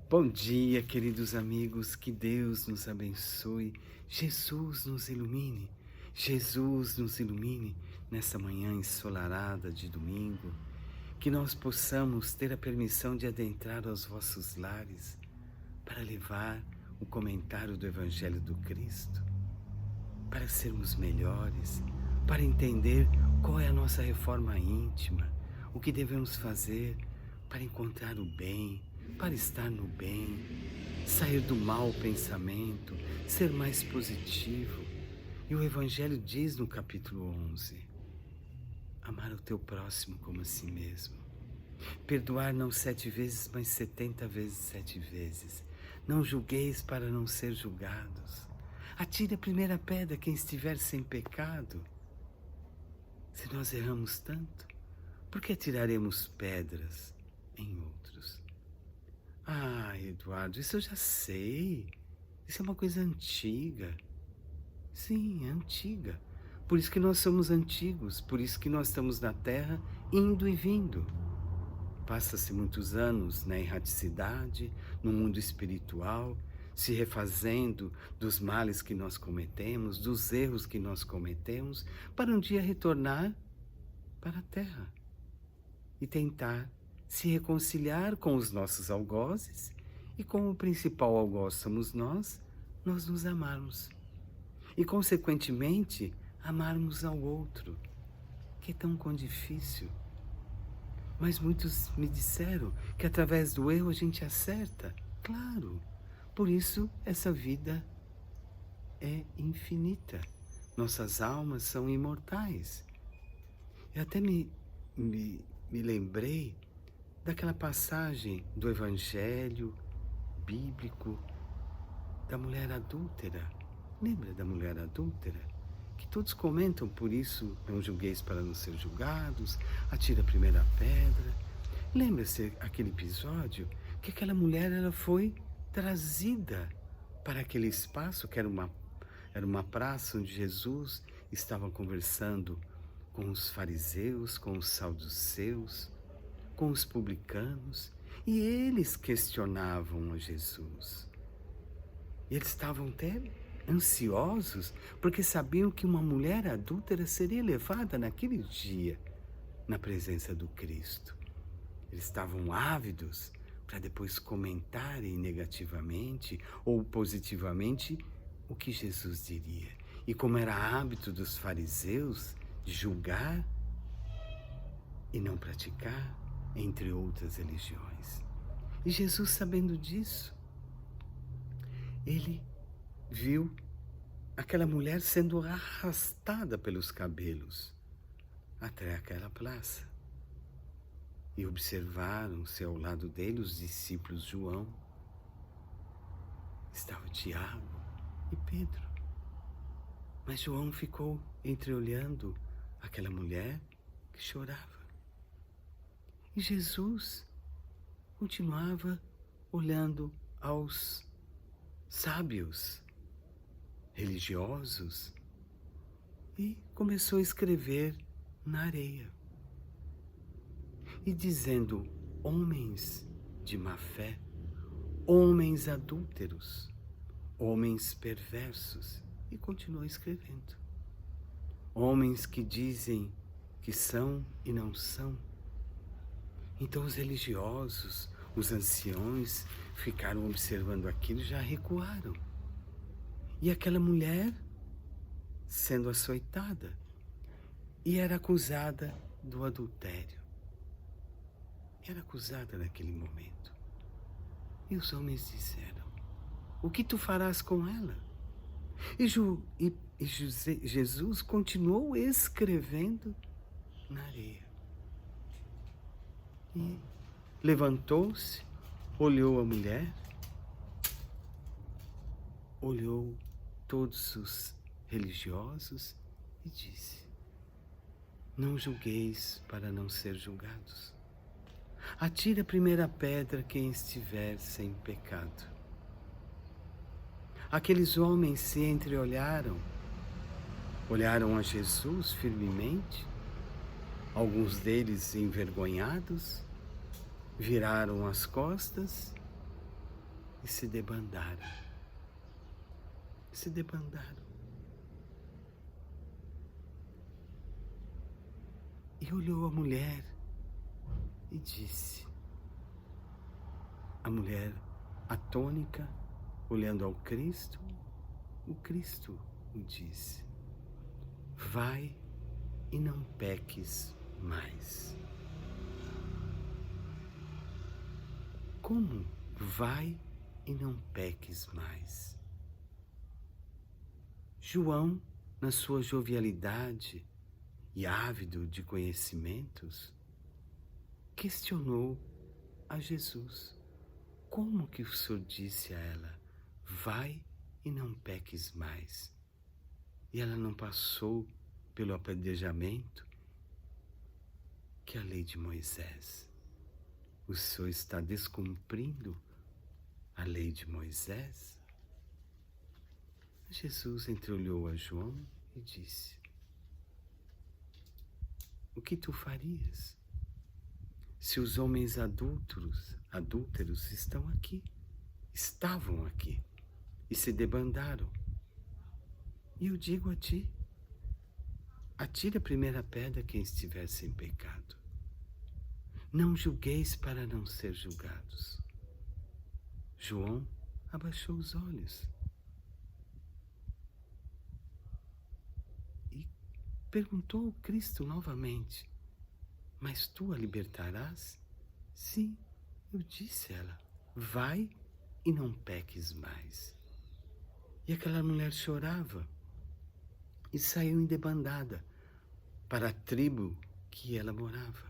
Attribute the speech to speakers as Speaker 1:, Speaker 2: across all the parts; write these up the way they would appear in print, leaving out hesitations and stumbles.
Speaker 1: Bom dia, queridos amigos, que Deus nos abençoe, Jesus nos ilumine, Jesus nos ilumine nessa manhã ensolarada de domingo, que nós possamos ter a permissão de adentrar aos vossos lares para levar o comentário do Evangelho do Cristo, para sermos melhores, para entender qual é a nossa reforma íntima, o que devemos fazer para encontrar o bem, para estar no bem, sair do mau pensamento, ser mais positivo. E o Evangelho diz no capítulo 11, amar o teu próximo como a si mesmo. Perdoar não 7 vezes, mas 70 vezes 7 vezes. Não julgueis para não ser julgados. Atire a primeira pedra quem estiver sem pecado. Se nós erramos tanto, por que atiraremos pedras em outros? Ah, Eduardo, isso eu já sei. Isso é uma coisa antiga. Sim, é antiga. Por isso que nós somos antigos, por isso que nós estamos na Terra indo e vindo. Passa-se muitos anos na erraticidade, no mundo espiritual, se refazendo dos males que nós cometemos, dos erros que nós cometemos, para um dia retornar para a Terra e tentar se reconciliar com os nossos algozes e como o principal algoz somos nós nos amarmos. E, consequentemente, amarmos ao outro, que é tão difícil. Mas muitos me disseram que através do erro a gente acerta. Claro, por isso essa vida é infinita. Nossas almas são imortais. Eu até me lembrei daquela passagem do Evangelho bíblico da mulher adúltera. Lembra da mulher adúltera? Que todos comentam, por isso não julgueis para não ser julgados, atira a primeira pedra. Lembra-se aquele episódio que aquela mulher ela foi trazida para aquele espaço que era uma praça onde Jesus estava conversando com os fariseus, com os saduceus, com os publicanos, e eles questionavam a Jesus. E eles estavam até ansiosos, porque sabiam que uma mulher adúltera seria levada naquele dia na presença do Cristo. Eles estavam ávidos para depois comentarem negativamente ou positivamente o que Jesus diria. E como era hábito dos fariseus de julgar e não praticar, entre outras religiões. E Jesus, sabendo disso, ele viu aquela mulher sendo arrastada pelos cabelos até aquela praça. E observaram-se ao lado dele os discípulos João, estava Tiago e Pedro. Mas João ficou entreolhando aquela mulher que chorava. E Jesus continuava olhando aos sábios, religiosos, e começou a escrever na areia. E dizendo, homens de má fé, homens adúlteros, homens perversos, e continuou escrevendo. Homens que dizem que são e não são. Então os religiosos, os anciões, ficaram observando aquilo e já recuaram. E aquela mulher sendo açoitada e era acusada do adultério. Era acusada naquele momento. E os homens disseram, o que tu farás com ela? E Jesus continuou escrevendo na areia. E levantou-se, olhou a mulher, olhou todos os religiosos e disse, não julgueis para não ser julgados. Atire a primeira pedra quem estiver sem pecado. Aqueles homens se entreolharam, olharam a Jesus firmemente, alguns deles envergonhados, viraram as costas e se debandaram. Se debandaram. E olhou a mulher e disse, a mulher atônica, olhando ao Cristo, o Cristo o disse, vai e não peques mais. Como vai e não peques mais? João, na sua jovialidade e ávido de conhecimentos, questionou a Jesus. Como que o Senhor disse a ela, vai e não peques mais? E ela não passou pelo apedrejamento que é a lei de Moisés. O Senhor está descumprindo a lei de Moisés? Jesus entreolhou a João e disse, o que tu farias se os homens adúlteros estavam aqui e se debandaram? E eu digo a ti, atire a primeira pedra quem estiver sem pecado. Não julgueis para não ser julgados. João abaixou os olhos e perguntou ao Cristo novamente, mas tu a libertarás? Sim, eu disse a ela, vai e não peques mais. E aquela mulher chorava e saiu em debandada para a tribo que ela morava.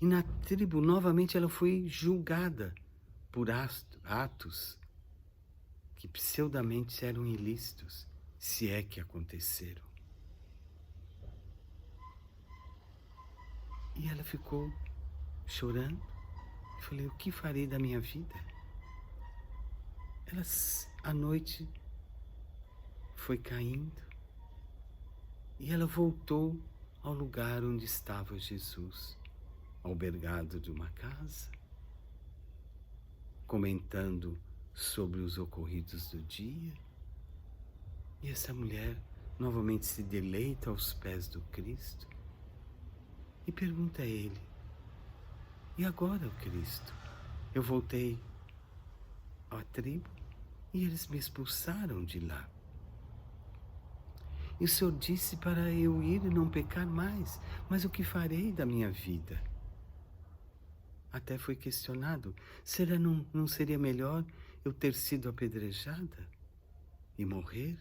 Speaker 1: E na tribo, novamente, ela foi julgada por atos que pseudamente eram ilícitos, se é que aconteceram. E ela ficou chorando. Eu falei, o que farei da minha vida? A noite foi caindo e ela voltou ao lugar onde estava Jesus, albergado de uma casa, comentando sobre os ocorridos do dia. E essa mulher novamente se deleita aos pés do Cristo e pergunta a ele, e agora, Cristo? Eu voltei à tribo e eles me expulsaram de lá. E o Senhor disse para eu ir e não pecar mais, mas o que farei da minha vida? Até foi questionado, não seria melhor eu ter sido apedrejada e morrer,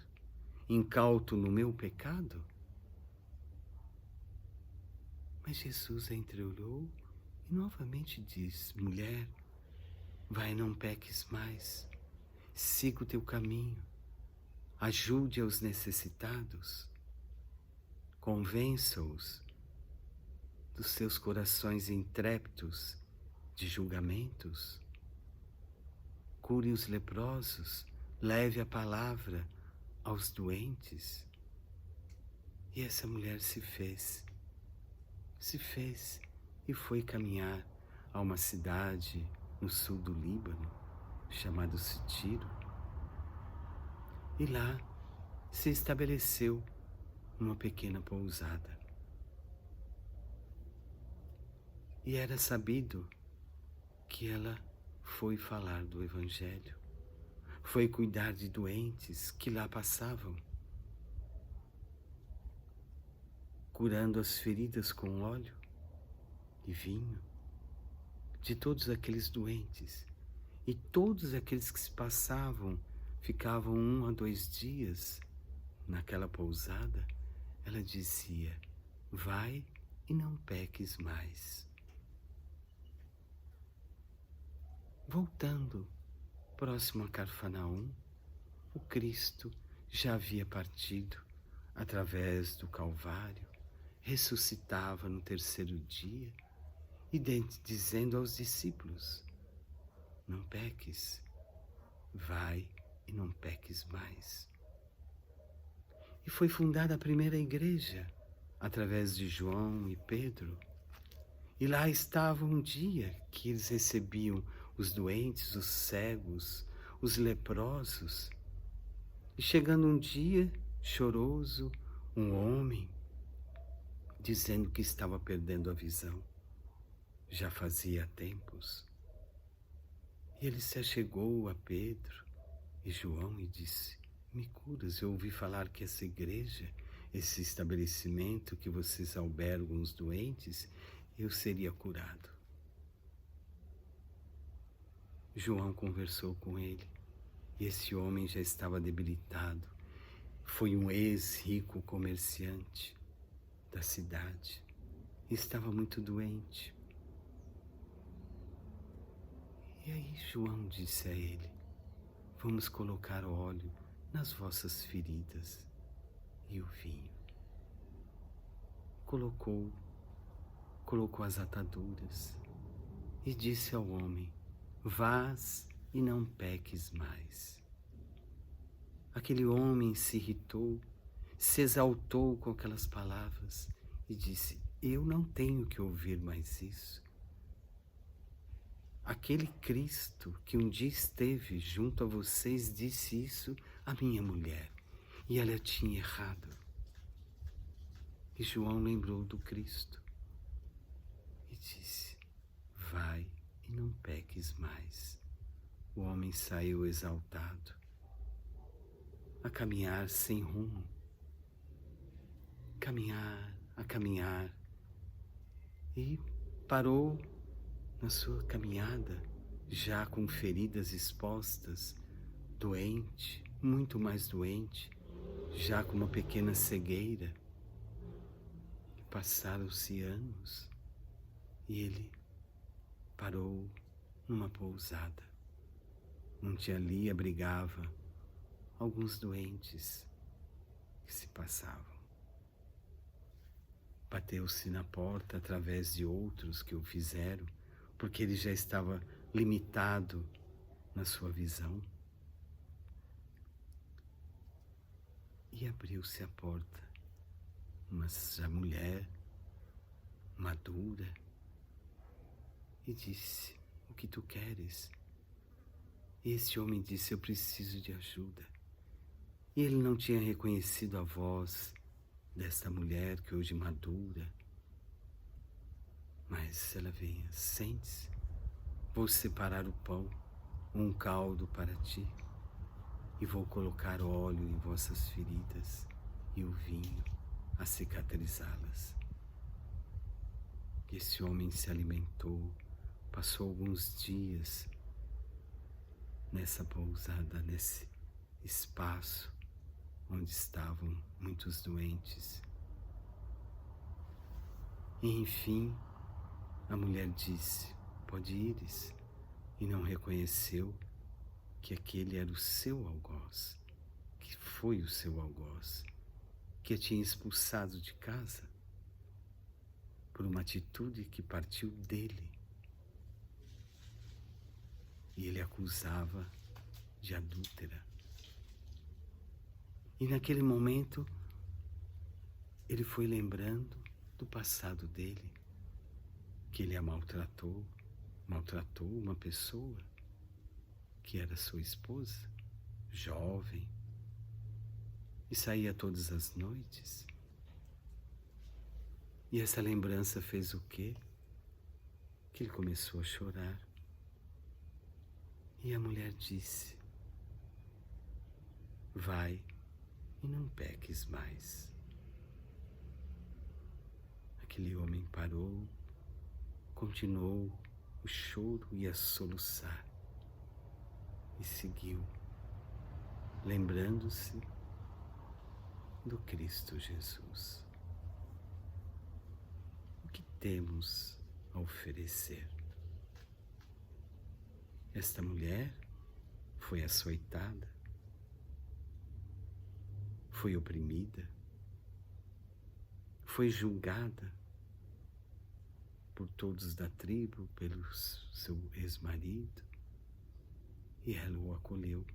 Speaker 1: incauto no meu pecado? Mas Jesus a entreolhou e novamente diz, mulher, vai, não peques mais, siga o teu caminho, ajude aos necessitados, convença-os dos seus corações intrépidos de julgamentos, cure os leprosos, leve a palavra aos doentes. E essa mulher se fez e foi caminhar a uma cidade no sul do Líbano, chamada Tiro. E lá se estabeleceu numa pequena pousada. E era sabido que ela foi falar do Evangelho, foi cuidar de doentes que lá passavam, curando as feridas com óleo e vinho de todos aqueles doentes. E todos aqueles que se passavam, ficavam 1 a 2 dias naquela pousada, ela dizia, vai e não peques mais. Voltando, próximo a Cafarnaum, o Cristo já havia partido através do Calvário, ressuscitava no 3º dia e dizendo aos discípulos, não peques, vai e não peques mais. E foi fundada a primeira igreja através de João e Pedro. E lá estava um dia que eles recebiam os doentes, os cegos, os leprosos. E chegando um dia, choroso, um homem, dizendo que estava perdendo a visão. Já fazia tempos. E ele se achegou a Pedro e João e disse: me curas, eu ouvi falar que essa igreja, esse estabelecimento que vocês albergam os doentes, eu seria curado. João conversou com ele e esse homem já estava debilitado. Foi um ex-rico comerciante da cidade e estava muito doente. E aí João disse a ele: vamos colocar óleo nas vossas feridas e o vinho. Colocou as ataduras e disse ao homem: vás e não peques mais. Aquele homem se irritou, se exaltou com aquelas palavras e disse: eu não tenho que ouvir mais isso. Aquele Cristo que um dia esteve junto a vocês disse isso à minha mulher e ela tinha errado. E João lembrou do Cristo e disse: vai e não peques mais. O homem saiu exaltado, a caminhar sem rumo, a caminhar, e parou na sua caminhada, já com feridas expostas, doente, muito mais doente, já com uma pequena cegueira. Passaram-se anos e ele parou numa pousada, onde ali abrigava alguns doentes que se passavam. Bateu-se na porta através de outros que o fizeram, porque ele já estava limitado na sua visão. E abriu-se a porta, uma já mulher, madura, e disse: o que tu queres? E esse homem disse: eu preciso de ajuda. E ele não tinha reconhecido a voz desta mulher que hoje madura. Mas ela vinha: sente-se, vou separar o pão, um caldo para ti, e vou colocar óleo em vossas feridas e o vinho a cicatrizá-las. Esse homem se alimentou, passou alguns dias nessa pousada, nesse espaço onde estavam muitos doentes. E enfim, a mulher disse: pode ires, e não reconheceu que aquele era o seu algoz, que foi o seu algoz, que a tinha expulsado de casa por uma atitude que partiu dele. E ele acusava de adúltera. E naquele momento, ele foi lembrando do passado dele, que ele a maltratou uma pessoa que era sua esposa, jovem, e saía todas as noites. E essa lembrança fez o quê? Que ele começou a chorar. E a mulher disse: vai e não peques mais. Aquele homem parou, continuou o choro e a soluçar, e seguiu, lembrando-se do Cristo Jesus. O que temos a oferecer? Esta mulher foi açoitada, foi oprimida, foi julgada por todos da tribo, pelo seu ex-marido, e ela o acolheu.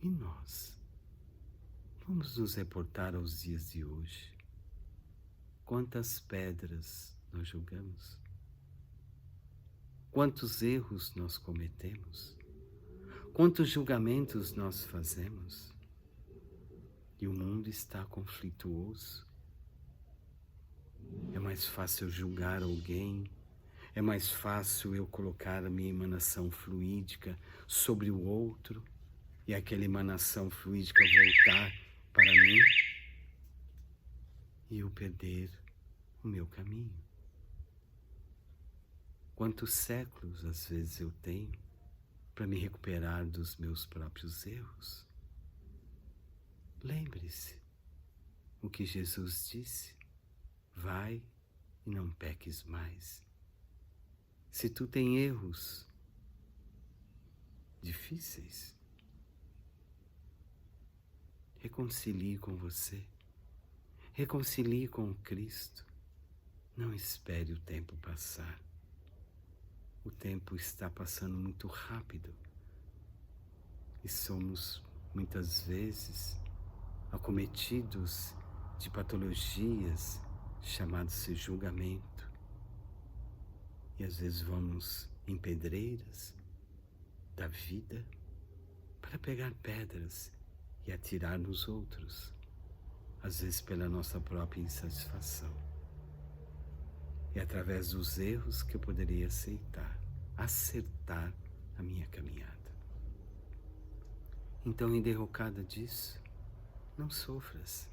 Speaker 1: E nós? Vamos nos reportar aos dias de hoje. Quantas pedras nós julgamos? quantos erros nós cometemos, quantos julgamentos nós fazemos. E o mundo está conflituoso. É mais fácil eu julgar alguém, é mais fácil eu colocar a minha emanação fluídica sobre o outro e aquela emanação fluídica voltar para mim e eu perder o meu caminho. Quantos séculos às vezes eu tenho para me recuperar dos meus próprios erros? Lembre-se o que Jesus disse: vai e não peques mais. Se tu tem erros difíceis, reconcilie com você, reconcilie com o Cristo. Não espere o tempo passar. O tempo está passando muito rápido e somos muitas vezes acometidos de patologias chamadas de julgamento. E às vezes vamos em pedreiras da vida para pegar pedras e atirar nos outros, às vezes pela nossa própria insatisfação. E através dos erros que eu poderia acertar a minha caminhada. Então, em derrocada disso, não sofras.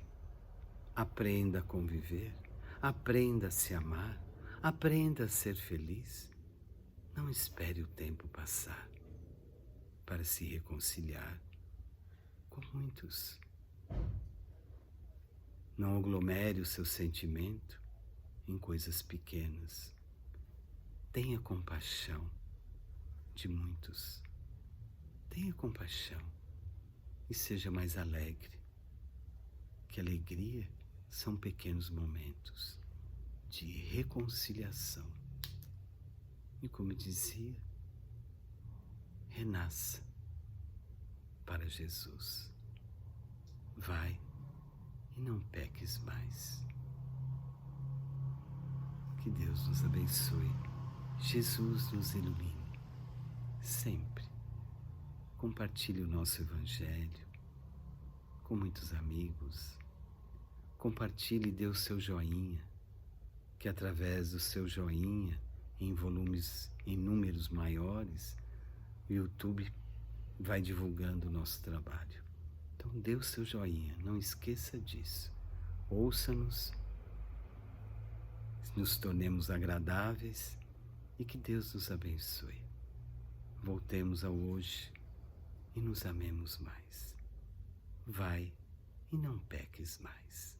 Speaker 1: Aprenda a conviver, aprenda a se amar, aprenda a ser feliz. Não espere o tempo passar para se reconciliar com muitos. Não aglomere o seu sentimento em coisas pequenas. Tenha compaixão de muitos. Tenha compaixão e seja mais alegre. Que alegria são pequenos momentos de reconciliação. E como dizia, renasça para Jesus. Vai e não peques mais. Que Deus nos abençoe. Jesus nos ilumine. Sempre. Compartilhe o nosso Evangelho com muitos amigos. Compartilhe e dê o seu joinha, que através do seu joinha, em números maiores, o YouTube vai divulgando o nosso trabalho. Então dê o seu joinha, não esqueça disso. Ouça-nos, nos tornemos agradáveis e que Deus nos abençoe. Voltemos ao hoje e nos amemos mais. Vai e não peques mais.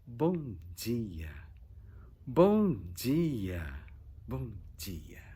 Speaker 1: Bom dia, bom dia, bom dia.